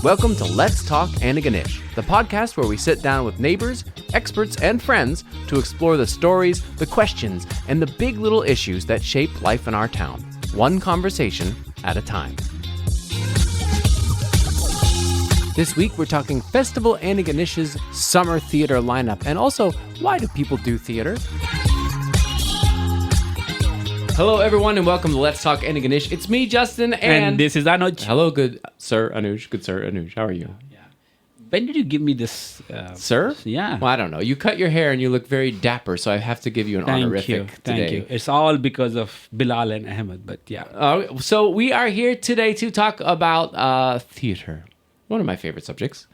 Welcome to Let's Talk Antigonish, the podcast where we sit down with neighbors, experts, and friends to explore the stories, the questions, and the big little issues that shape life in our town, one conversation at a time. This week, we're talking Festival Antigonish's summer theater lineup, and also, why do people do theater? Hello, everyone, and welcome to Let's Talk Antigonish. It's me, Justin, and this is Anuj. Hello, good sir Anuj. Good sir Anuj. How are you? Yeah. When did you give me this? Sir? Yeah. Well, I don't know. You cut your hair and you look very dapper, so I have to give you an honorific today. Thank you. It's all because of Bilal and Ahmed, but yeah. So we are here today to talk about theater. One of my favorite subjects.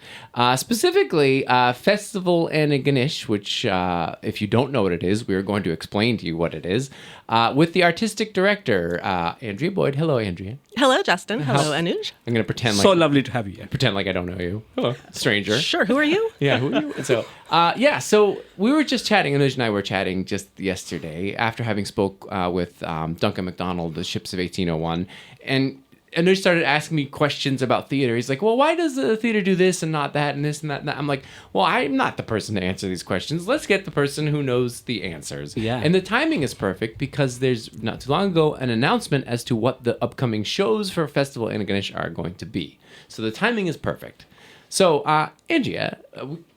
Specifically, Festival Antigonish, which, if you don't know what it is, we're going to explain to you what it is, with the artistic director, Andrea Boyd. Hello, Andrea. Hello, Justin. Hello, Anuj. I'm going to pretend So lovely to have you here. Pretend like I don't know you. Hello, stranger. Sure, who are you? Yeah, who are you? So we were just chatting, Anuj and I were chatting just yesterday after having spoke with Duncan MacDonald, the Ships of 1801, and Anuj started asking me questions about theater. He's like, well, why does the theater do this and not that and this and that and that? I'm like, well, I'm not the person to answer these questions. Let's get the person who knows the answers. Yeah. And the timing is perfect because there's not too long ago an announcement as to what the upcoming shows for Festival Antigonish are going to be. So the timing is perfect. So, Andrea,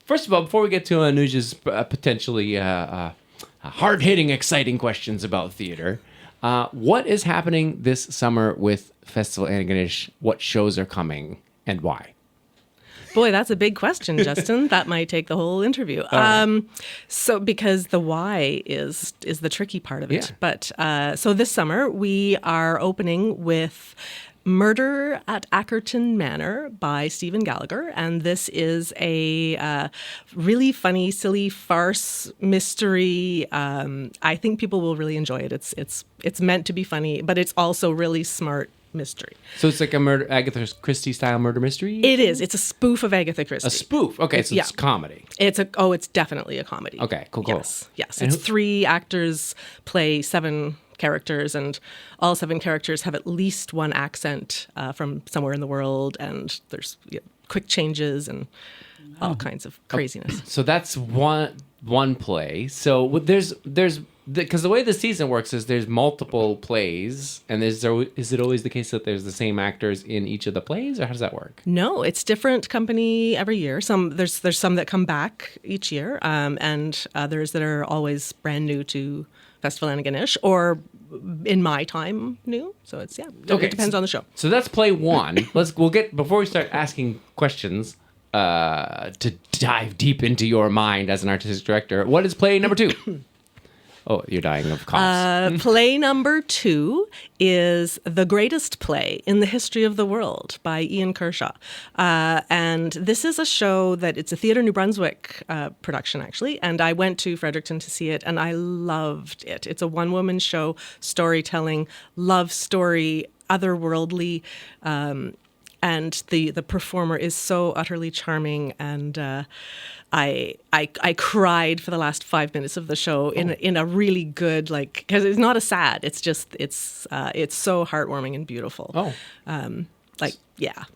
first of all, before we get to Anuj's potentially hard-hitting, exciting questions about theater, what is happening this summer with Festival Antigonish? What shows are coming and why? Boy, that's a big question, Justin. That might take the whole interview. So because the why is the tricky part of it. Yeah. But so this summer we are opening with Murder at Ackerton Manor by Stephen Gallagher, and this is a really funny, silly farce mystery. I think people will really enjoy it. It's meant to be funny, but it's also really smart mystery. So it's like a Agatha Christie style murder mystery? It is. It's a spoof of Agatha Christie. A spoof. Okay, so it's comedy. It's definitely a comedy. Okay, cool. Yes. It's 3 actors play 7 characters, and all 7 characters have at least one accent from somewhere in the world, and there's quick changes and all kinds of craziness. So that's one play. So there's because the way the season works is there's multiple plays, and is it always the case that there's the same actors in each of the plays, or how does that work? No, it's different company every year. There's some that come back each year, and others that are always brand new to Festival Antigonish, or in my time new. So it depends on the show. So that's play 1. We'll get, before we start asking questions to dive deep into your mind as an artistic director, what is play number 2? Oh, you're dying of coughs. Play number 2 is The Greatest Play in the History of the World by Ian Kershaw. And this is a show that it's a Theatre New Brunswick production, actually. And I went to Fredericton to see it, and I loved it. It's a one-woman show, storytelling, love story, otherworldly. And the performer is so utterly charming, and I cried for the last 5 minutes of the show in a really good, because it's not a sad. It's just it's so heartwarming and beautiful.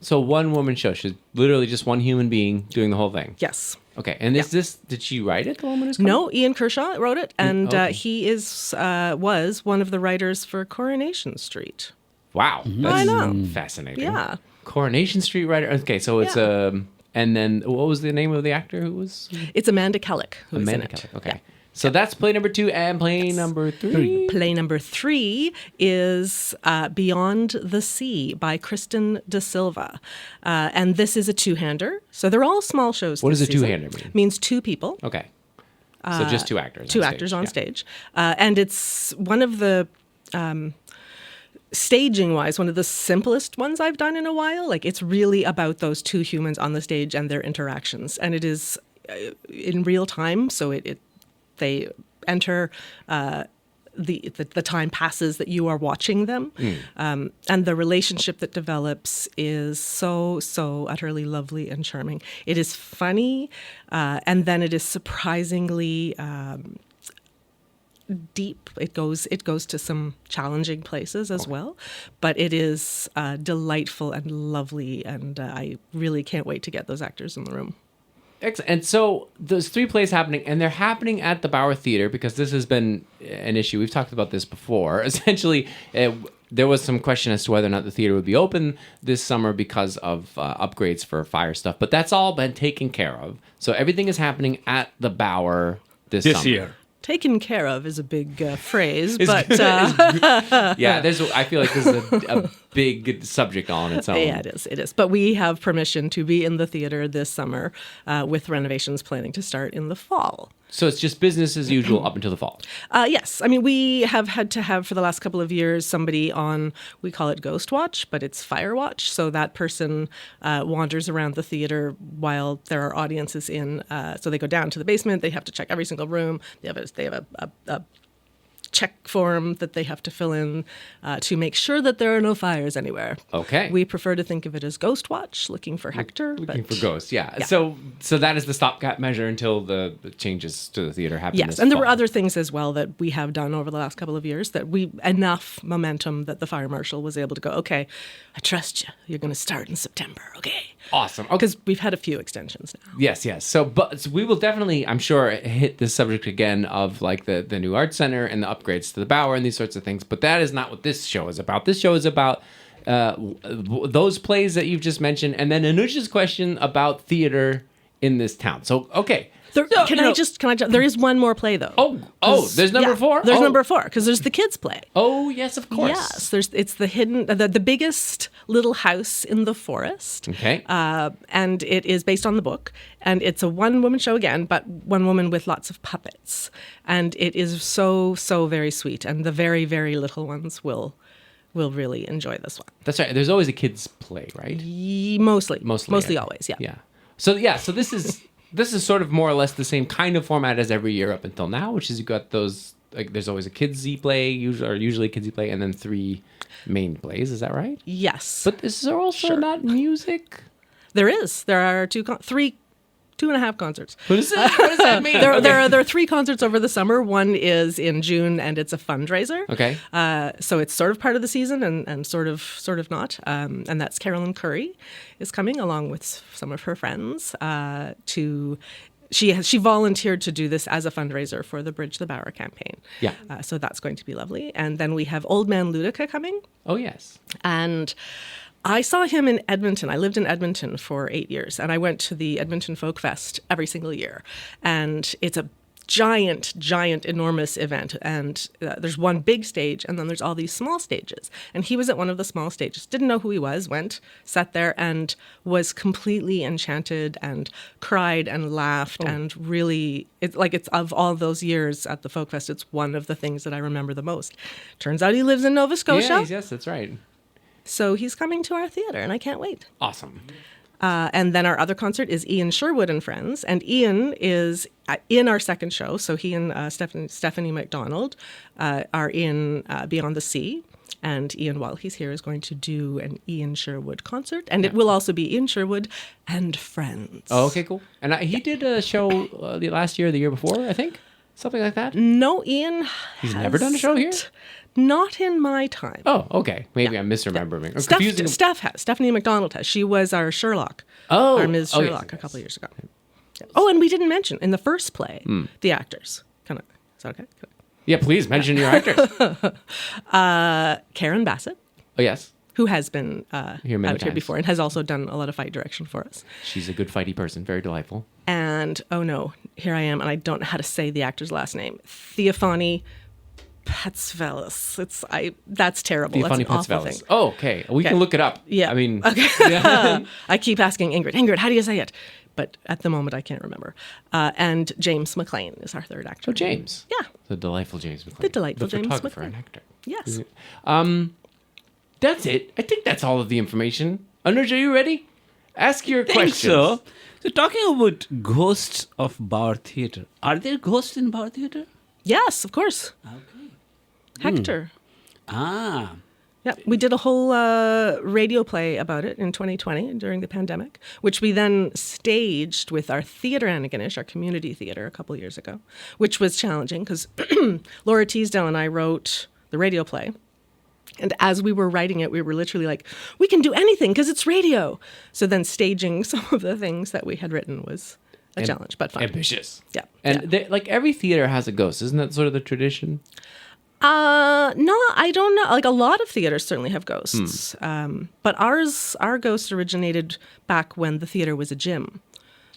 So one woman show. She's literally just one human being doing the whole thing. Yes. Okay, and did she write it? The woman who's coming? No, Ian Kershaw wrote it, and he was one of the writers for Coronation Street. Wow, I know. Fascinating. Yeah. Coronation Street writer. Okay, so it's and then what was the name of the actor who was? It's Amanda Kellock who's Amanda in it. Kellock. Okay. Yeah. So that's play number 2 and play number 3. Play number 3 is Beyond the Sea by Kristen De Silva. And this is a 2-hander. So they're all small shows. What does a season. 2-hander mean? It means 2 people. Okay. So just 2 actors. 2 actors on stage. And it's one of the staging-wise, one of the simplest ones I've done in a while. It's really about those 2 humans on the stage and their interactions. And it is in real time, so they enter the time passes that you are watching them. And the relationship that develops is so utterly lovely and charming. It is funny, and then it is surprisingly deep. It goes to some challenging places as well, but it is delightful and lovely, and I really can't wait to get those actors in the room. Excellent. And so there's 3 plays happening, and they're happening at the Bauer Theatre because this has been an issue. We've talked about this before. Essentially, there was some question as to whether or not the theater would be open this summer because of upgrades for fire stuff, but that's all been taken care of. So everything is happening at the Bauer this summer. year. Taken care of is a big phrase, but yeah, I feel like this is a big subject all on its own. yeah, it is. But we have permission to be in the theater this summer with renovations planning to start in the fall. So it's just business as usual up until the fall. Yes. I mean, we have had to have for the last couple of years somebody on, we call it Ghost Watch, but it's Fire Watch. So that person wanders around the theater while there are audiences in. So they go down to the basement. They have to check every single room. They have a check form that they have to fill in to make sure that there are no fires anywhere. Okay. We prefer to think of it as Ghost Watch, looking for Hector. Looking for ghosts, yeah. So that is the stopgap measure until the changes to the theater happen. Yes, and there were other things as well that we have done over the last couple of years that enough momentum that the fire marshal was able to go, okay, I trust you. You're going to start in September, okay? Awesome. Because we've had a few extensions now. Yes. So we will definitely, I'm sure, hit this subject again of like the new art center and the upgrades to the Bauer and these sorts of things. But that is not what this show is about. This show is about those plays that you've just mentioned, and then Anuj's question about theater in this town. So, okay. Can I just? There is one more play though. There's number 4. There's number 4 because there's the kids' play. Oh yes, of course. Yes, it's the hidden, the biggest little house in the forest. Okay. And it is based on the book, and it's a one-woman show again, but one woman with lots of puppets, and it is so very sweet, and the very very little ones will really enjoy this one. That's right. There's always a kids' play, right? Mostly always. Yeah. So this is. This is sort of more or less the same kind of format as every year up until now, which is you got those, like, there's always a kidsy play, usually a kidsy play, and then 3 main plays. Is that right? Yes. But this is also not music? There is. There are 2.5 concerts. What does that mean? There are 3 concerts over the summer. One is in June, and it's a fundraiser. Okay. So it's sort of part of the season and sort of not. And that's Carolyn Curry is coming along with some of her friends She volunteered to do this as a fundraiser for the Bridge the Bauer campaign. Yeah. So that's going to be lovely. And then we have Old Man Ludica coming. Oh, yes. And I saw him in Edmonton. I lived in Edmonton for 8 years, and I went to the Edmonton Folk Fest every single year. And it's a giant, enormous event. And there's one big stage, and then there's all these small stages. And he was at one of the small stages, didn't know who he was, sat there, and was completely enchanted and cried and laughed and really, it's of all those years at the Folk Fest, it's one of the things that I remember the most. Turns out he lives in Nova Scotia. Yes, that's right. So he's coming to our theater, and I can't wait. Awesome. And then our other concert is Ian Sherwood and Friends. And Ian is in our second show. So he and Stephanie McDonald are in Beyond the Sea. And Ian, while he's here, is going to do an Ian Sherwood concert. And it will also be Ian Sherwood and Friends. Oh, okay, cool. And he did a show last year or the year before, I think? Something like that? No, Ian He's never done a show here? Not in my time. Oh, okay. Maybe I'm misremembering. Steph has. Stephanie McDonald has. She was our Sherlock. Our Ms. Sherlock a couple of years ago. Yes. Oh, and we didn't mention in the first play the actors. Is that okay? Yeah, please mention your actors. Karen Bassett. Oh, yes. Who has been out here before and has also done a lot of fight direction for us. She's a good fighty person. Very delightful. And, oh no, here I am, and I don't know how to say the actor's last name. Theophany Patsvelis. That's terrible. Theophany That's an awful thing. Oh, okay. We can look it up. Yeah. I mean, okay. Yeah. I keep asking Ingrid, how do you say it? But at the moment, I can't remember. And James McLean is our third actor. Oh, James. Yeah. The delightful James McLean. The delightful James photographer McLean. and actor. Yes. That's it. I think that's all of the information. Anuj, are you ready? Ask your questions. So talking about ghosts of Bauer Theatre, are there ghosts in Bauer Theatre? Yes, of course. Okay. Hector. Ah. Yeah, we did a whole radio play about it in 2020 during the pandemic, which we then staged with our Theatre Antigonish, our community theatre, a couple of years ago, which was challenging because Laura Teasdale and I wrote the radio play. And as we were writing it, we were literally like, we can do anything because it's radio. So then staging some of the things that we had written was a challenge, but fun. Ambitious. Yeah. And like every theater has a ghost. Isn't that sort of the tradition? No, I don't know. Like a lot of theaters certainly have ghosts. But our ghost originated back when the theater was a gym.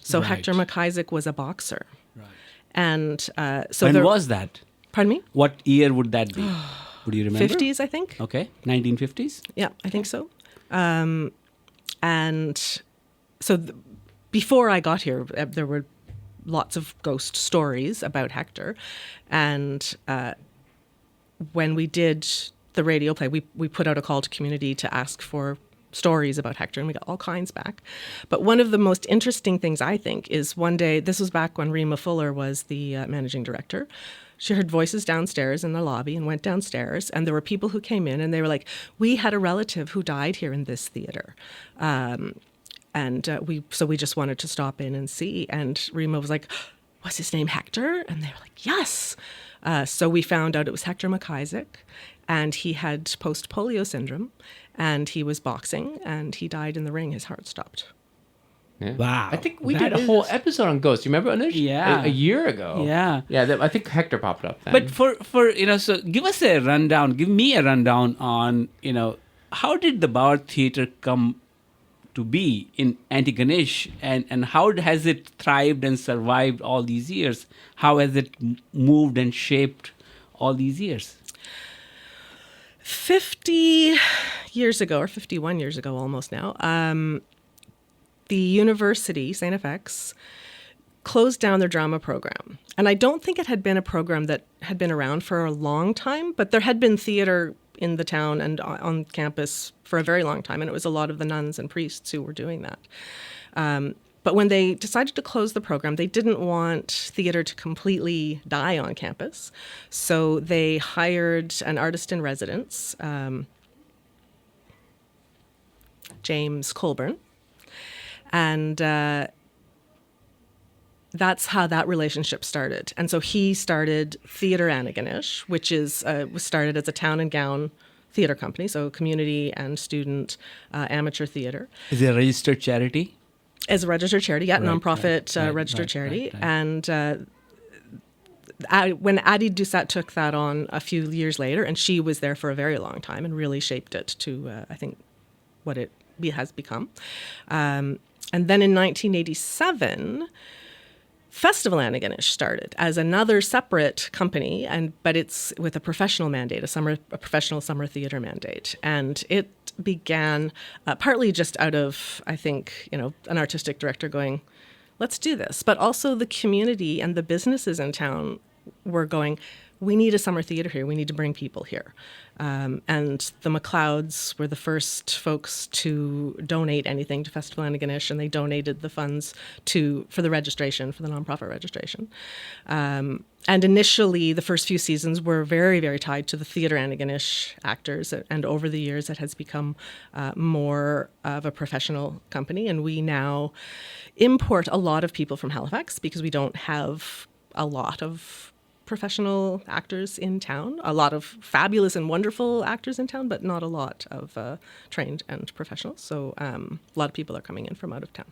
So Right. Hector McIsaac was a boxer. Right. And so When was that? Pardon me? What year would that be? Would you remember? 50s, I think. Okay, 1950s? Yeah, I think so. And so before I got here, there were lots of ghost stories about Hector. And when we did the radio play, we put out a call to community to ask for stories about Hector, and we got all kinds back. But one of the most interesting things, I think, is one day, this was back when Rima Fuller was the managing director. She heard voices downstairs in the lobby and went downstairs, and there were people who came in, and they were like, we had a relative who died here in this theater. We just wanted to stop in and see. And Rima was like, was his name Hector? And they were like, yes. So we found out it was Hector McIsaac, and he had post-polio syndrome, and he was boxing, and he died in the ring. His heart stopped. Yeah. Wow. I think we That did a whole episode on ghosts. You remember, Anuj? Yeah. A year ago. Yeah. Yeah, I think Hector popped up then. But for so give us a rundown, give me a rundown on, how did the Bauer Theatre come to be in Antigonish, and how has it thrived and survived all these years? How has it moved and shaped all these years? 50 years ago, or 51 years ago almost now, the university, St. FX, closed down their drama program. And I don't think it had been a program that had been around for a long time, but there had been theater in the town and on campus for a very long time, and it was a lot of the nuns and priests who were doing that. But when they decided to close the program, they didn't want theater to completely die on campus. So they hired an artist in residence, James Colburn. And that's how that relationship started. And so he started Theatre Antigonish, which was started as a town and gown theatre company, so community and student amateur theatre. Is it a registered charity? As a registered charity, yeah, nonprofit registered charity. Right. And when Addie Doucette took that on a few years later, and she was there for a very long time and really shaped it to, I think, what it has become. And then in 1987, Festival Antigonish started as another separate company, but it's with a professional mandate, a professional summer theatre mandate. And it began partly just out of, I think, an artistic director going, let's do this. But also the community and the businesses in town were going, we need a summer theatre here. We need to bring people here. And the McLeods were the first folks to donate anything to Festival Antigonish, and they donated the funds for the registration, for the nonprofit registration. And initially, the first few seasons were very, very tied to the Theatre Antigonish actors, and over the years, it has become more of a professional company, and we now import a lot of people from Halifax because we don't have a lot of professional actors in town, a lot of fabulous and wonderful actors in town, but not a lot of trained and professionals. So a lot of people are coming in from out of town.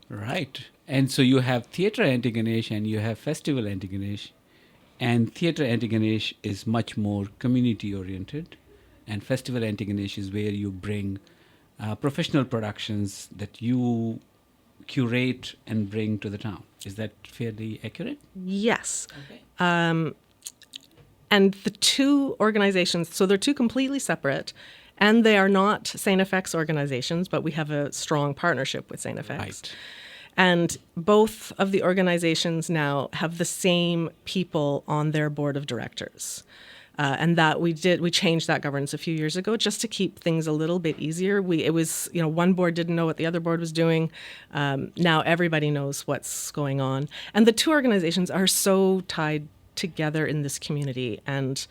Right. And so you have Theatre Antigonish and you have Festival Antigonish. And Theatre Antigonish is much more community-oriented. And Festival Antigonish is where you bring professional productions that you curate and bring to the town. Is that fairly accurate? Yes. Okay. And the two organizations, so they're two completely separate, and they are not St. FX organizations, but we have a strong partnership with St. FX. Right. And both of the organizations now have the same people on their board of directors. And that we changed that governance a few years ago just to keep things a little bit easier. It was, one board didn't know what the other board was doing. Now everybody knows what's going on. And the two organizations are so tied together in this community. And,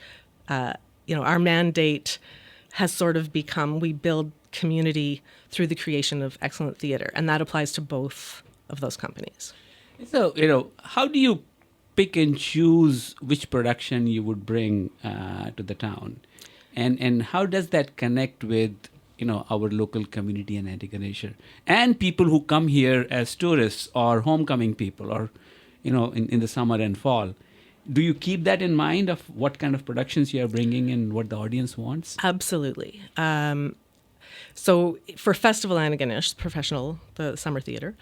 our mandate has sort of become, we build community through the creation of excellent theater. And that applies to both of those companies. So, how do you pick and choose which production you would bring to the town? And how does that connect with, our local community in Antigonish and people who come here as tourists or homecoming people or, in the summer and fall? Do you keep that in mind of what kind of productions you are bringing and what the audience wants? Absolutely. So for Festival Antigonish, professional, the summer theater,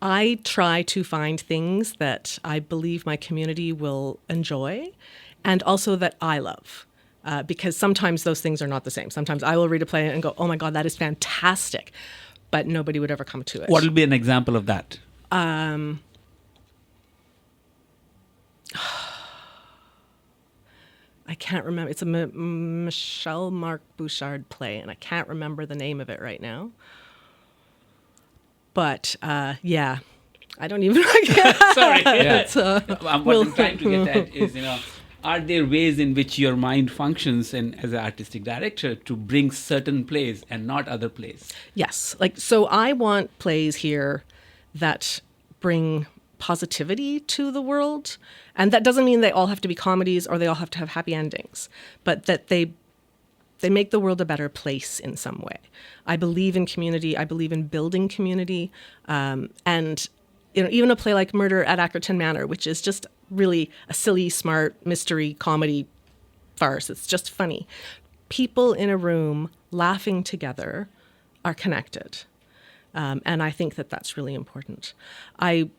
I try to find things that I believe my community will enjoy and also that I love. Because sometimes those things are not the same. Sometimes I will read a play and go, oh my God, that is fantastic. But nobody would ever come to it. What will be an example of that? I can't remember. It's a Michel Marc Bouchard play, and I can't remember the name of it right now. But yeah, I don't even. Sorry. Yeah. What I'm trying to get at is, are there ways in which your mind functions and as an artistic director to bring certain plays and not other plays? Yes. So I want plays here that bring positivity to the world. And that doesn't mean they all have to be comedies or they all have to have happy endings, but that they make the world a better place in some way. I believe in community. I believe in building community. And even a play like Murder at Ackerton Manor, which is just really a silly, smart mystery comedy farce. It's just funny. People in a room laughing together are connected. And I think that that's really important. I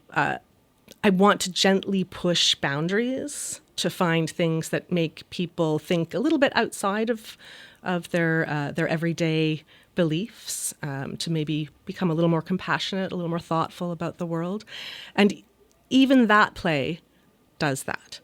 want to gently push boundaries to find things that make people think a little bit outside of their everyday beliefs, to maybe become a little more compassionate, a little more thoughtful about the world. And even that play does that.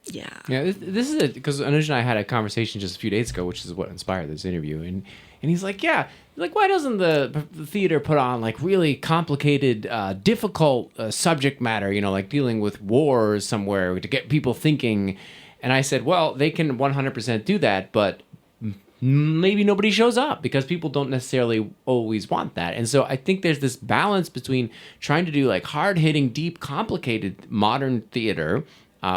Yeah. This is it, because Anuj and I had a conversation just a few days ago, which is what inspired this interview. And he's like, why doesn't the theater put on really complicated, difficult subject matter, like dealing with wars somewhere to get people thinking? And I said, well, they can 100% do that, but maybe nobody shows up because people don't necessarily always want that. And so I think there's this balance between trying to do hard-hitting, deep, complicated modern theater,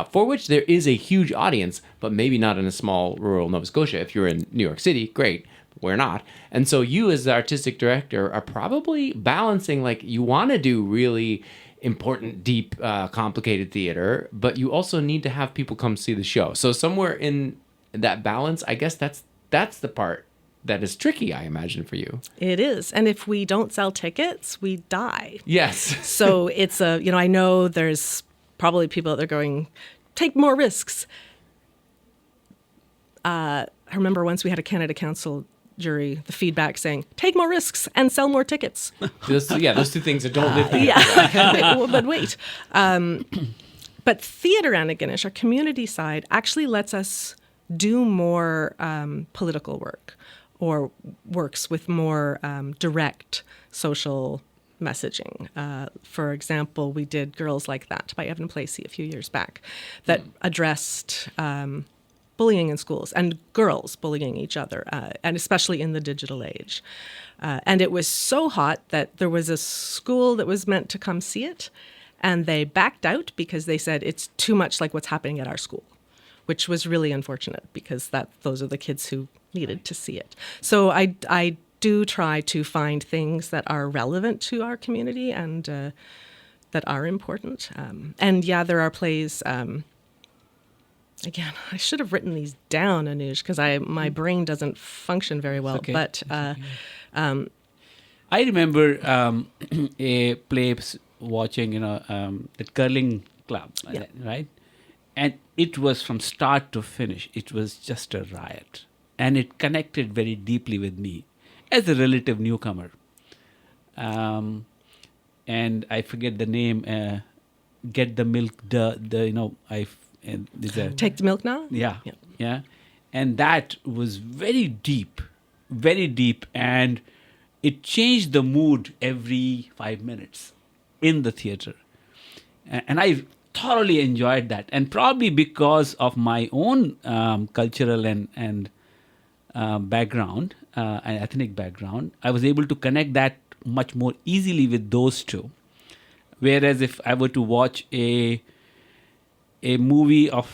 for which there is a huge audience, but maybe not in a small rural Nova Scotia. If you're in New York City, great. We're not. And so you as the artistic director are probably balancing, you want to do really important, deep, complicated theater, but you also need to have people come see the show. So somewhere in that balance, I guess that's the part that is tricky, I imagine, for you. It is. And if we don't sell tickets, we die. Yes. So it's I know there's probably people that are going, take more risks. I remember once we had a Canada Council jury, the feedback saying, take more risks and sell more tickets. Those two things that don't live together. Yeah, but wait. But Theatre Antigonish, our community side, actually lets us do more political work or works with more direct social messaging. For example, we did Girls Like That by Evan Placey a few years back that addressed bullying in schools and girls bullying each other, and especially in the digital age. And it was so hot that there was a school that was meant to come see it, and they backed out because they said it's too much like what's happening at our school, which was really unfortunate because those are the kids who needed to see it. So I do try to find things that are relevant to our community and that are important. And there are plays. Again, I should have written these down, Anuj, because my brain doesn't function very well. Okay. But I remember a play watching, the curling club, right? And it was from start to finish. It was just a riot. And it connected very deeply with me as a relative newcomer. And I forget the name, Get the Milk, Take the Milk Now? Yeah. And that was very deep, and it changed the mood every 5 minutes in the theater. And I thoroughly enjoyed that. And probably because of my own cultural and background, and ethnic background, I was able to connect that much more easily with those two. Whereas if I were to watch a movie of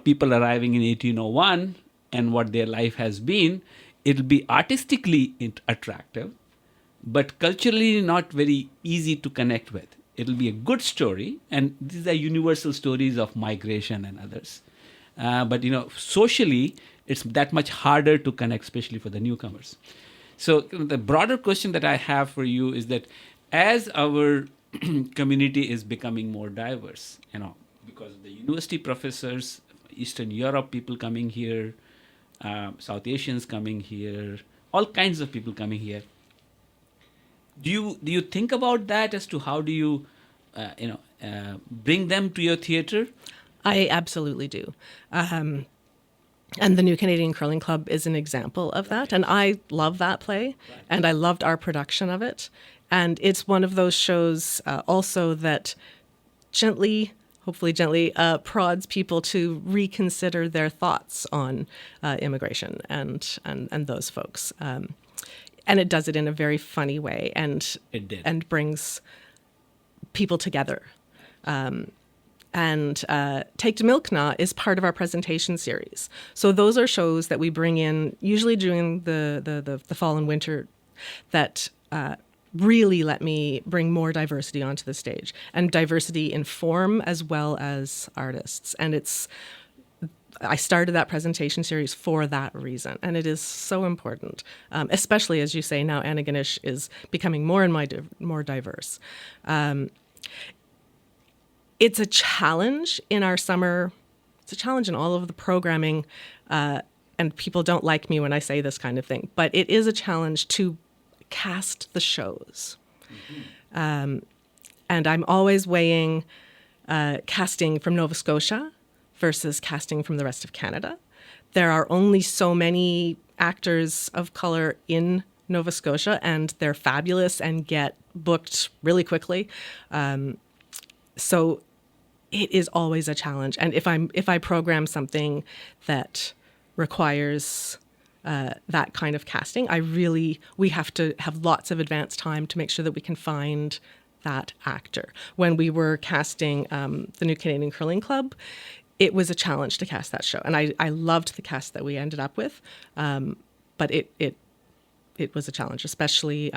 people arriving in 1801 and what their life has been, it'll be artistically attractive, but culturally not very easy to connect with. It'll be a good story, and these are universal stories of migration and others. But socially, it's that much harder to connect, especially for the newcomers. So the broader question that I have for you is that as our community is becoming more diverse, because of the university professors, Eastern Europe people coming here, South Asians coming here, all kinds of people coming here. Do you think about that as to how do you, bring them to your theater? I absolutely do. And the New Canadian Curling Club is an example of that. And I love that play, and I loved our production of it. And it's one of those shows also that hopefully gently, prods people to reconsider their thoughts on immigration and those folks. And it does it in a very funny way, and brings people together. And Take to Milkna is part of our presentation series. So those are shows that we bring in usually during the fall and winter that really let me bring more diversity onto the stage, and diversity in form as well as artists. And I started that presentation series for that reason, and it is so important, especially as you say now, Antigonish is becoming more and more diverse. It's a challenge in our summer. It's a challenge in all of the programming, and people don't like me when I say this kind of thing, but it is a challenge to cast the shows. Mm-hmm. And I'm always weighing casting from Nova Scotia versus casting from the rest of Canada. There are only so many actors of color in Nova Scotia, and they're fabulous and get booked really quickly. So it is always a challenge. And if I program something that requires that kind of casting, we have to have lots of advance time to make sure that we can find that actor. When we were casting the New Canadian Curling Club, it was a challenge to cast that show. And I loved the cast that we ended up with, but it was a challenge, especially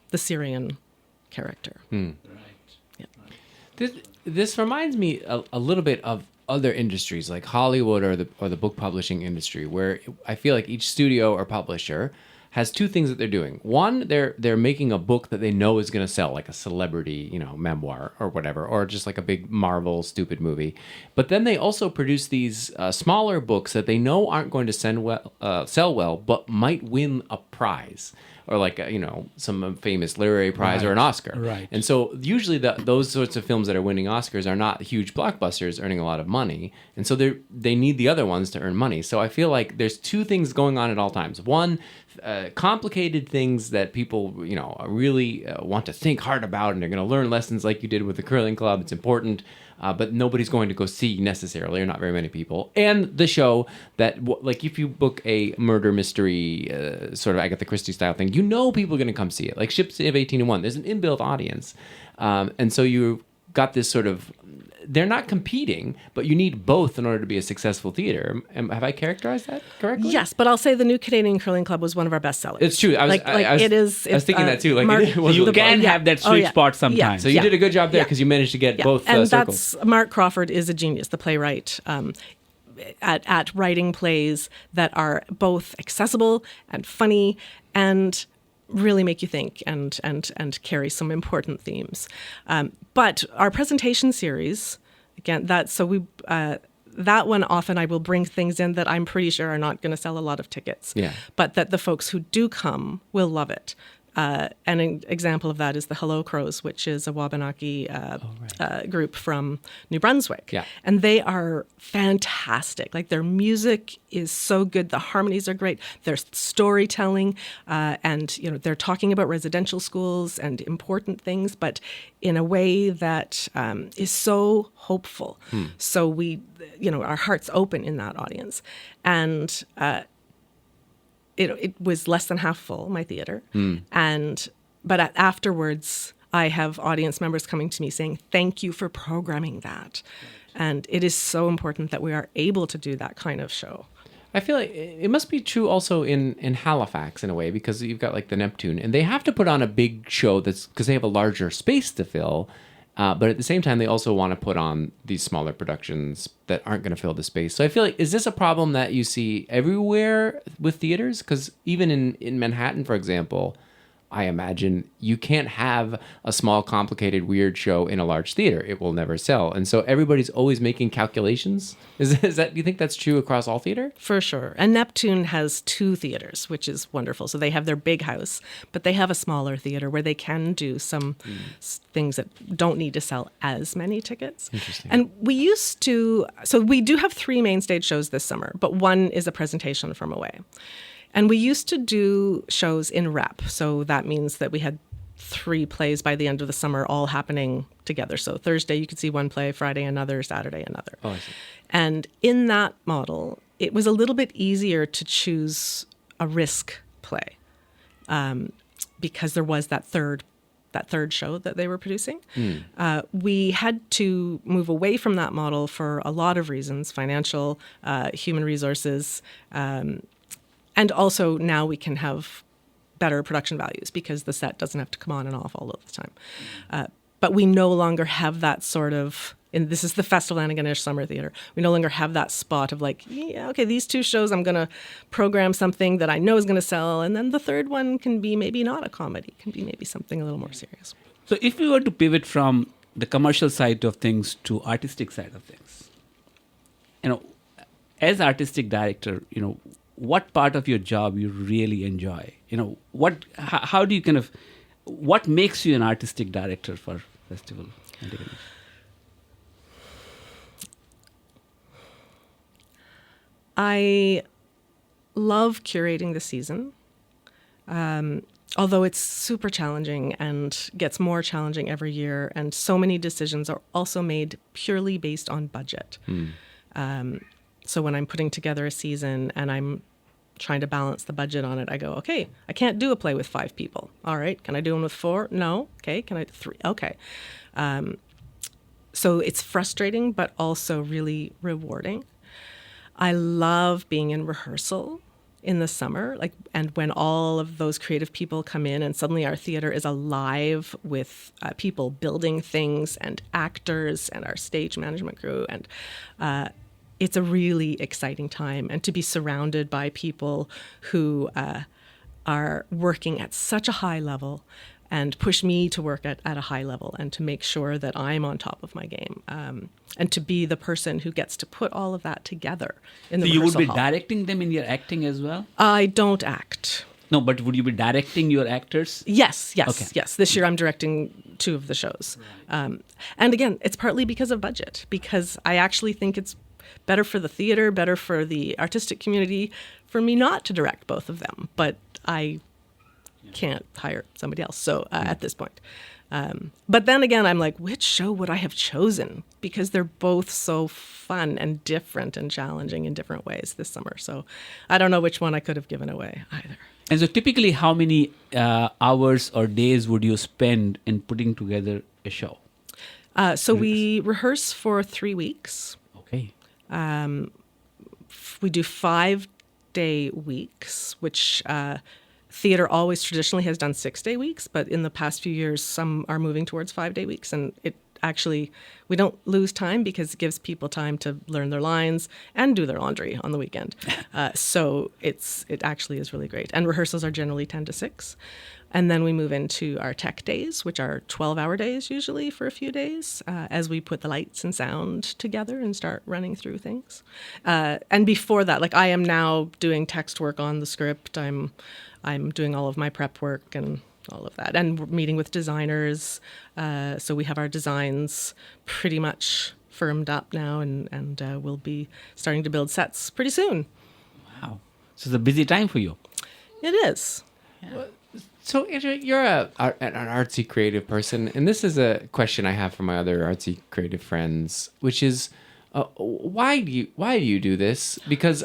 the Syrian character. Right. Yeah. This reminds me a little bit of other industries like Hollywood or the book publishing industry, where I feel like each studio or publisher has two things that they're doing. One, they're making a book that they know is going to sell, like a celebrity, memoir or whatever, or just like a big Marvel stupid movie. But then they also produce these smaller books that they know aren't going to sell well, but might win a prize, or like some famous literary prize or an Oscar. Right. And so usually those sorts of films that are winning Oscars are not huge blockbusters earning a lot of money, and so they need the other ones to earn money. So I feel like there's two things going on at all times. One, complicated things that people really want to think hard about, and they're going to learn lessons like you did with the curling club. It's important. But nobody's going to go see necessarily, or not very many people. And the show that, like, if you book a murder mystery, sort of Agatha Christie style thing, people are going to come see it. Like Ships of 1801, there's an inbuilt audience. And so you've got this sort of, they're not competing, but you need both in order to be a successful theater. Have I characterized that correctly? Yes, but I'll say the New Canadian Curling Club was one of our best sellers. It's true. I was thinking that too. Like you can have that sweet spot sometimes. Yeah. So you did a good job there because you managed to get both and circles. That's Mark Crawford is a genius, the playwright, at writing plays that are both accessible and funny and really make you think and carry some important themes. But our presentation series, again, that one often I will bring things in that I'm pretty sure are not going to sell a lot of tickets. Yeah. But that the folks who do come will love it An example of that is the Hello Crows, which is a Wabanaki group from New Brunswick. Yeah. And they are fantastic. Like, their music is so good. The harmonies are great. Their storytelling, and, you know, they're talking about residential schools and important things, but in a way that is so hopeful. So we, you know, our hearts open in that audience. And it was less than half full, my theater. But afterwards, I have audience members coming to me saying, thank you for programming that. And it is so important that we are able to do that kind of show. I feel like it must be true also in Halifax in a way, because you've got like the Neptune, and they have to put on a big show that's because they have a larger space to fill. But at the same time, they also want to put on these smaller productions that aren't going to fill the space. So I feel like, is this a problem that you see everywhere with theaters? Because even in Manhattan, for example, I imagine you can't have a small, complicated, weird show in a large theater. It will never sell. And so everybody's always making calculations. Is that? Do you think that's true across all theater? For sure. And Neptune has 2 theaters, which is wonderful. So they have their big house, but they have a smaller theater where they can do some things that don't need to sell as many tickets. Interesting. And we do have 3 main stage shows this summer, but one is a presentation from away. And we used to do shows in rep. So that means that we had 3 plays by the end of the summer all happening together. So Thursday you could see one play, Friday another, Saturday another. Oh, I see. And in that model, it was a little bit easier to choose a risk play because there was that third show that they were producing. We had to move away from that model for a lot of reasons: financial, human resources, and also now we can have better production values because the set doesn't have to come on and off all of the time. But we no longer have that sort of, and this is the Festival Antigonish Summer Theatre, we no longer have that spot of like, yeah, okay, these 2 shows, I'm going to program something that I know is going to sell, and then the third one can be maybe not a comedy, can be maybe something a little more serious. So if we were to pivot from the commercial side of things to artistic side of things, you know, as artistic director, you know, what part of your job you really enjoy? You know, how do you kind of, what makes you an artistic director for Festival Antigonish? I love curating the season, although it's super challenging and gets more challenging every year. And so many decisions are also made purely based on budget. So when I'm putting together a season and I'm trying to balance the budget on it, I go, okay, I can't do a play with 5 people. All right, can I do one with 4? No. Okay, can I do 3? Okay. So it's frustrating, but also really rewarding. I love being in rehearsal in the summer, and when all of those creative people come in and suddenly our theater is alive with people building things and actors and our stage management crew, and it's a really exciting time. And to be surrounded by people who are working at such a high level and push me to work at a high level and to make sure that I'm on top of my game. And to be the person who gets to put all of that together in the rehearsal hall. So you would be directing them in your acting as well? I don't act. No, but would you be directing your actors? Yes. Okay. Yes. This year I'm directing 2 of the shows. Right. And again, it's partly because of budget, because I actually think it's better for the theater, better for the artistic community, for me not to direct both of them. But I can't hire somebody else. So at this point. But then again, I'm like, which show would I have chosen? Because they're both so fun and different and challenging in different ways this summer. So I don't know which one I could have given away either. And so typically how many hours or days would you spend in putting together a show? So we rehearse for 3 weeks. Okay. We do 5-day weeks, which theater always traditionally has done 6-day weeks, but in the past few years, some are moving towards 5-day weeks. And it actually, we don't lose time because it gives people time to learn their lines and do their laundry on the weekend. So it actually is really great. And rehearsals are generally 10 to 6. And then we move into our tech days, which are 12-hour days usually for a few days, as we put the lights and sound together and start running through things. And before that, I am now doing text work on the script. I'm doing all of my prep work and all of that. And we're meeting with designers. So we have our designs pretty much firmed up now, and we'll be starting to build sets pretty soon. Wow. So it's a busy time for you. It is. So, Andrea, you're an artsy creative person, and this is a question I have for my other artsy creative friends, which is, why do you do this? Because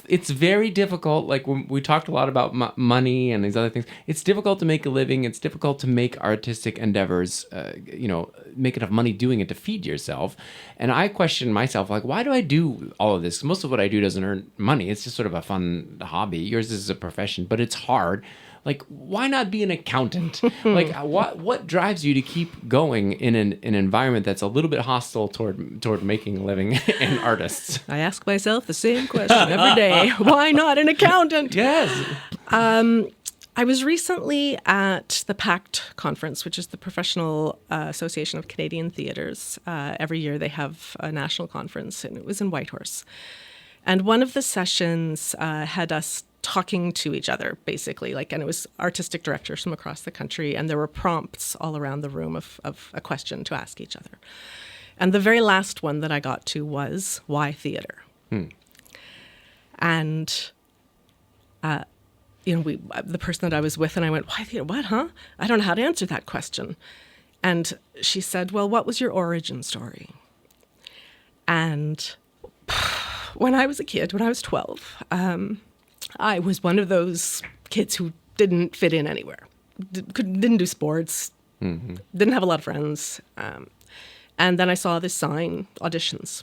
it's very difficult. Like when we talked a lot about money and these other things, it's difficult to make a living. It's difficult to make artistic endeavors, make enough money doing it to feed yourself. And I question myself, like, why do I do all of this? Most of what I do doesn't earn money. It's just sort of a fun hobby. Yours is a profession, but it's hard. Like, why not be an accountant? Like, what drives you to keep going in an environment that's a little bit hostile toward making a living and artists? I ask myself the same question every day. Why not an accountant? Yes. I was recently at the PACT conference, which is the Professional Association of Canadian Theatres. Every year they have a national conference, and it was in Whitehorse. And one of the sessions had us talking to each other, basically, and it was artistic directors from across the country, and there were prompts all around the room of a question to ask each other. And the very last one that I got to was, why theater? And the person that I was with, and I went, why theater? What, huh? I don't know how to answer that question. And she said, well, what was your origin story? And when I was a kid, when I was 12, I was one of those kids who didn't fit in anywhere, didn't do sports, didn't have a lot of friends. And then I saw this sign, auditions.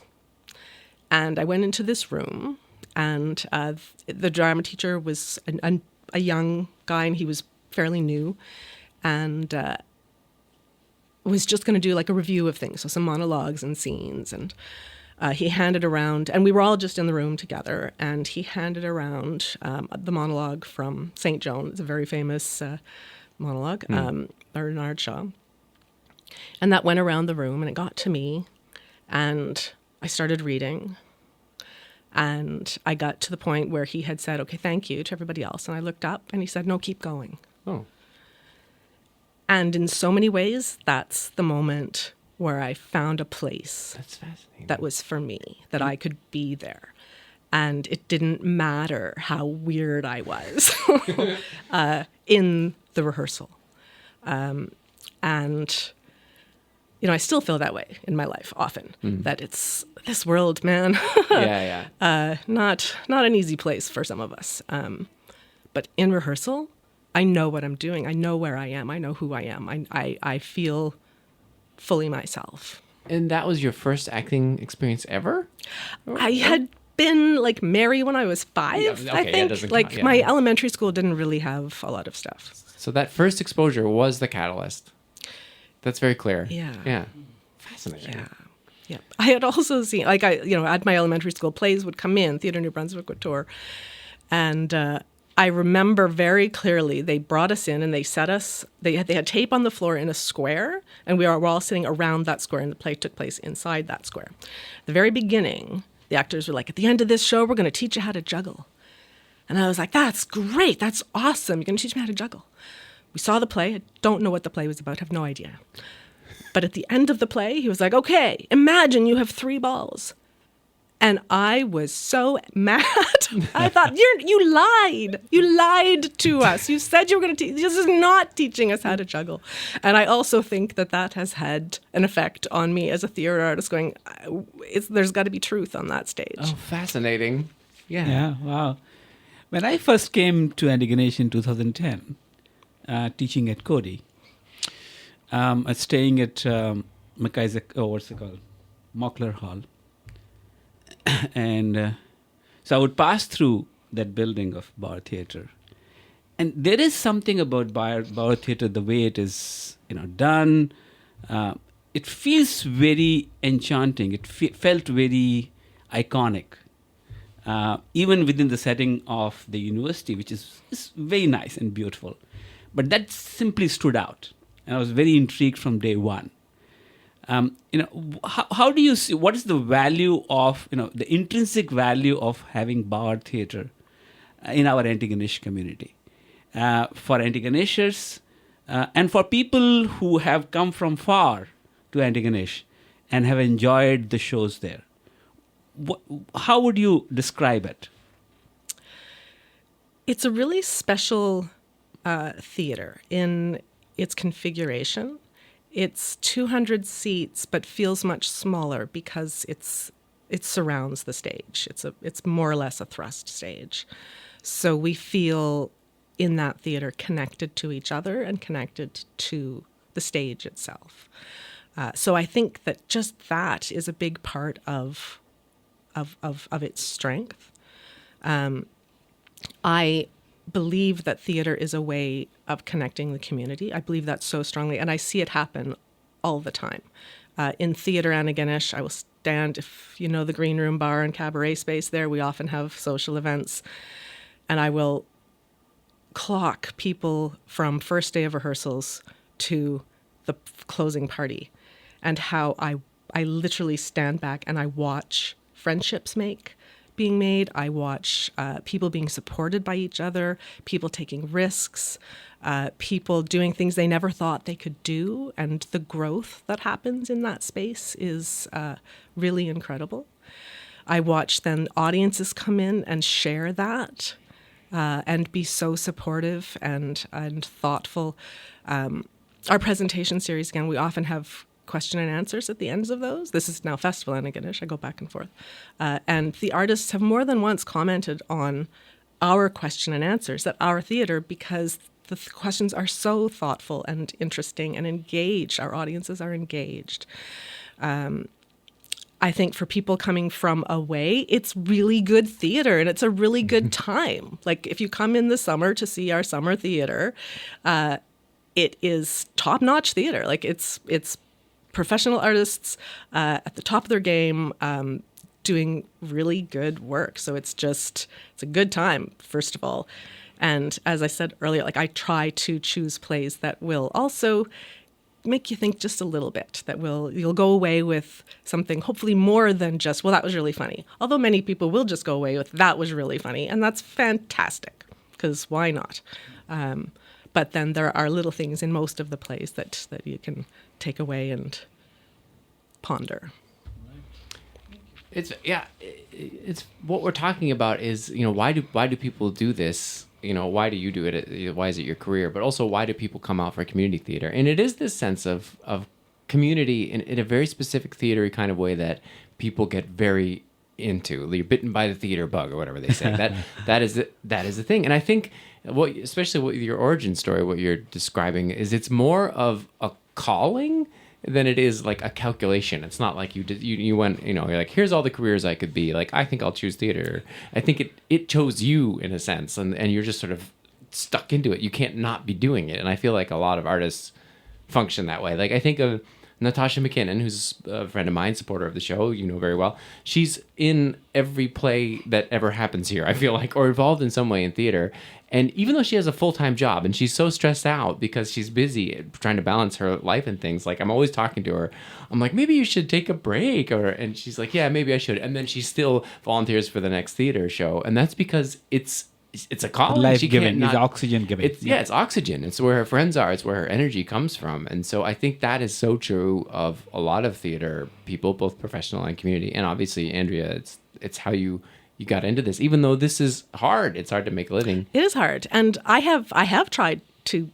And I went into this room, and the drama teacher was a young guy, and he was fairly new, and was just going to do like a review of things, so some monologues and scenes. And he handed around, and we were all just in the room together, and he handed around the monologue from St. Joan. It's a very famous monologue, by Bernard Shaw. And that went around the room, and it got to me, and I started reading. And I got to the point where he had said, okay, thank you, to everybody else. And I looked up, and he said, no, keep going. Oh. And in so many ways, that's the moment where I found a place That's fascinating. that was for me, that I could be there. And it didn't matter how weird I was in the rehearsal. And, I still feel that way in my life often, that it's this world, man. Not an easy place for some of us. But in rehearsal, I know what I'm doing. I know where I am. I know who I am. I feel fully myself. And that was your first acting experience ever? I had been Mary when I was 5, I think. My elementary school didn't really have a lot of stuff. So that first exposure was the catalyst. That's very clear. Yeah. Fascinating. Yeah. I had also seen, at my elementary school, plays would come in, Theatre New Brunswick would tour. And I remember very clearly they brought us in and they set us, they had tape on the floor in a square, and we were all sitting around that square, and the play took place inside that square. At the very beginning, the actors were like, at the end of this show, we're going to teach you how to juggle. And I was like, that's great. That's awesome. You're going to teach me how to juggle. We saw the play. I don't know what the play was about. I have no idea. But at the end of the play, he was like, okay, imagine you have 3 balls. And I was so mad. I thought, you lied. You lied to us. You said you were going to teach. This is not teaching us how to juggle. And I also think that has had an effect on me as a theater artist going, there's got to be truth on that stage. Oh, fascinating. Yeah. Yeah, wow. When I first came to Antigonish in 2010, teaching at Cody, staying at Mockler Hall. And so I would pass through that building of Bauer Theatre. And there is something about Bauer Theatre, the way it is done. It feels very enchanting. It felt very iconic. Even within the setting of the university, which is very nice and beautiful. But that simply stood out. And I was very intrigued from day one. How do you see, what is the value of, the intrinsic value of having Bauer Theatre in our Antigonish community? for Antigonishers and for people who have come from far to Antigonish and have enjoyed the shows there? How would you describe it? It's a really special theater in its configuration. It's 200 seats, but feels much smaller because it surrounds the stage. It's more or less a thrust stage. So we feel in that theater connected to each other and connected to the stage itself. So I think that just that is a big part of its strength. I believe that theater is a way of connecting the community. I believe that so strongly, and I see it happen all the time. In Theatre Antigonish, I will stand, if you know the Green Room Bar and Cabaret space there, we often have social events, and I will clock people from first day of rehearsals to the closing party, and how I literally stand back and I watch friendships being made. I watch people being supported by each other, people taking risks, people doing things they never thought they could do. And the growth that happens in that space is really incredible. I watch then audiences come in and share that and be so supportive and thoughtful. Our presentation series, again, we often have question and answers at the ends of those. This is now Festival Antigonish. I go back and forth. And the artists have more than once commented on our question and answers at our theater because the questions are so thoughtful and interesting and engaged. Our audiences are engaged. I think for people coming from away, it's really good theater and it's a really good time. Like if you come in the summer to see our summer theater, it is top-notch theater. Like it's professional artists at the top of their game doing really good work. So it's a good time, first of all. And as I said earlier, like I try to choose plays that will also make you think just a little bit, you'll go away with something hopefully more than just, well, that was really funny. Although many people will just go away with, that was really funny. And that's fantastic, because why not? But then there are little things in most of the plays that you can take away and ponder. It's what we're talking about is, why do people do this? Why do you do it? Why is it your career? But also, why do people come out for community theater? And it is this sense of community in a very specific theater kind of way that people get very into. You're bitten by the theater bug, or whatever they say. that is the thing. And I think especially what your origin story, what you're describing, is it's more of a calling than it is like a calculation. It's not like you went, you're like, here's all the careers I could be. Like, I think I'll choose theater. I think it chose you in a sense, and you're just sort of stuck into it. You can't not be doing it. And I feel like a lot of artists function that way. Like, I think of Natasha McKinnon, who's a friend of mine, supporter of the show, very well. She's in every play that ever happens here, I feel like, or involved in some way in theater. And even though she has a full-time job and she's so stressed out because she's busy trying to balance her life and things, like I'm always talking to her. I'm like, maybe you should take a break. And she's like, yeah, maybe I should. And then she still volunteers for the next theater show. And that's because it's a calling. Life-giving, it's oxygen-giving. It's oxygen. It's where her friends are. It's where her energy comes from. And so I think that is so true of a lot of theater people, both professional and community. And obviously, Andrea, it's how you got into this. Even though this is hard, it's hard to make a living. It is hard. And I have tried to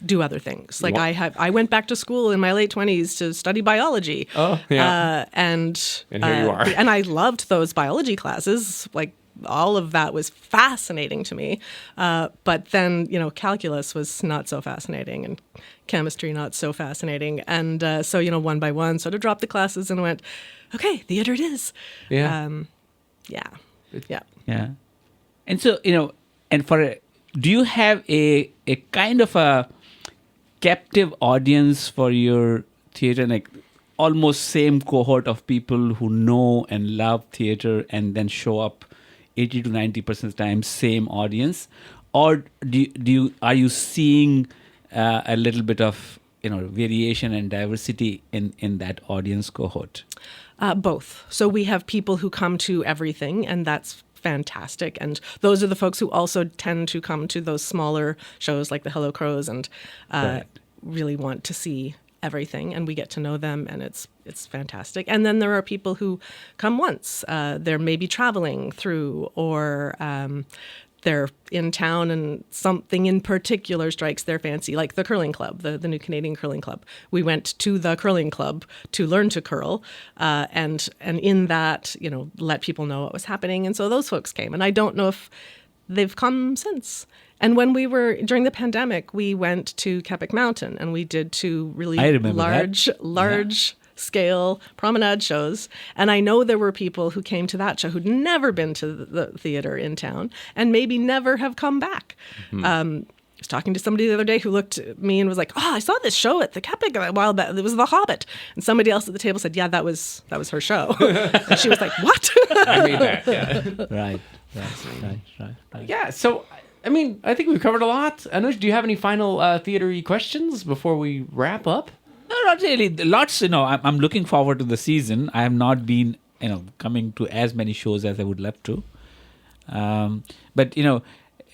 do other things. Like I went back to school in my late 20s to study biology. Oh, yeah. And here you are. And I loved those biology classes. Like, all of that was fascinating to me. But then, calculus was not so fascinating and chemistry not so fascinating. And so, one by one, sort of dropped the classes and went, okay, theater it is. Yeah. Yeah. And so, do you have a kind of a captive audience for your theater, like almost same cohort of people who know and love theater and then show up 80 to 90% of the time, same audience? Or are you seeing a little bit of variation and diversity in that audience cohort? Both. So we have people who come to everything, and that's fantastic. And those are the folks who also tend to come to those smaller shows like the Hello Crows and really want to see everything, and we get to know them, and it's fantastic. And then there are people who come once. They're maybe traveling through, or they're in town and something in particular strikes their fancy, like the curling club, the new Canadian curling club. We went to the curling club to learn to curl, and in that, let people know what was happening. And so those folks came, and I don't know if they've come since. And when we were, during the pandemic, we went to Kepik Mountain, and we did 2 really large scale promenade shows. And I know there were people who came to that show who'd never been to the theater in town and maybe never have come back. I was talking to somebody the other day who looked at me and was like, "Oh, I saw this show at the Kepik a while back. It was The Hobbit." And somebody else at the table said, "Yeah, that was her show." And she was like, "What?" I mean that, yeah. Right. Yeah, so, I mean, I think we've covered a lot. Anuj, do you have any final theater-y questions before we wrap up? No, not really. Lots, I'm looking forward to the season. I have not been, coming to as many shows as I would love to. But,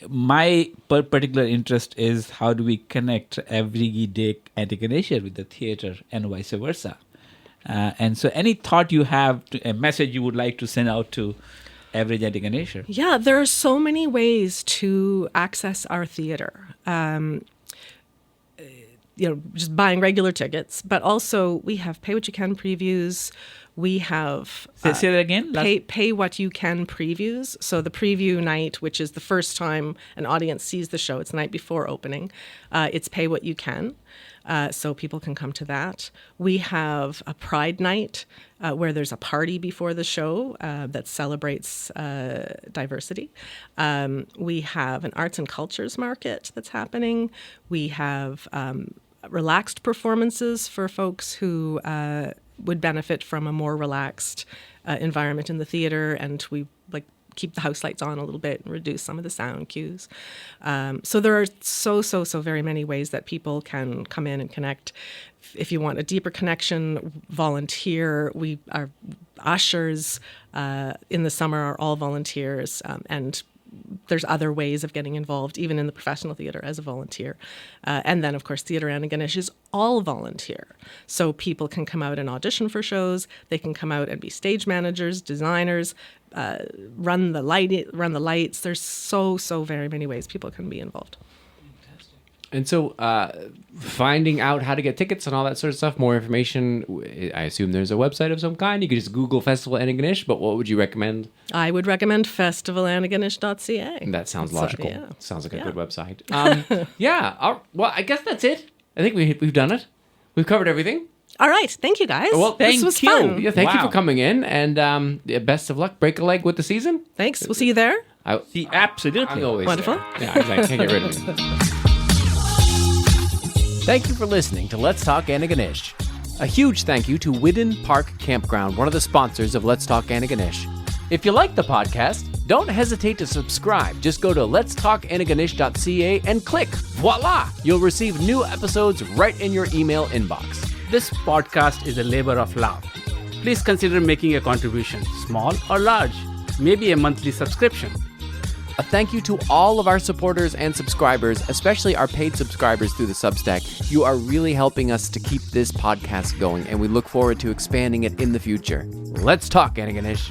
my particular interest is how do we connect everyday Antigonish with the theater and vice versa. And so any thought you have, a message you would like to send out to average Antigonish? Yeah, there are so many ways to access our theater. Just buying regular tickets, but also we have pay what you can previews. We have say that again. Pay what you can previews. So the preview night, which is the first time an audience sees the show, it's the night before opening. It's pay what you can, so people can come to that. We have a Pride night where there's a party before the show that celebrates diversity. We have an arts and cultures market that's happening. We have relaxed performances for folks who would benefit from a more relaxed environment in the theater, and we keep the house lights on a little bit and reduce some of the sound cues. So there are so very many ways that people can come in and connect. If you want a deeper connection, volunteer. Our ushers in the summer are all volunteers, and there's other ways of getting involved, even in the professional theater as a volunteer. And then, of course, Theatre Antigonish is all volunteer. So people can come out and audition for shows. They can come out and be stage managers, designers, run the lights. There's so very many ways people can be involved. And so finding out how to get tickets and all that sort of stuff, more information, I assume there's a website of some kind. You could just Google Festival Antigonish, but what would you recommend? I would recommend festivalantigonish.ca. That sounds logical. Sounds like a good website. Well, I guess that's it. I think we've done it. We've covered everything. All right. Thank you, guys. Well, this was fun. Yeah, thank you for coming in, and best of luck. Break a leg with the season. Thanks. We'll see you there. Absolutely. I'm always wonderful. There. Yeah, exactly. Can't get rid of me. Thank you for listening to Let's Talk Antigonish. A huge thank you to Whidden Park Campground, one of the sponsors of Let's Talk Antigonish. If you like the podcast, don't hesitate to subscribe. Just go to letstalkantigonish.ca and click. Voila! You'll receive new episodes right in your email inbox. This podcast is a labor of love. Please consider making a contribution, small or large, maybe a monthly subscription. A thank you to all of our supporters and subscribers, especially our paid subscribers through the Substack. You are really helping us to keep this podcast going, and we look forward to expanding it in the future. Let's talk, Antigonish.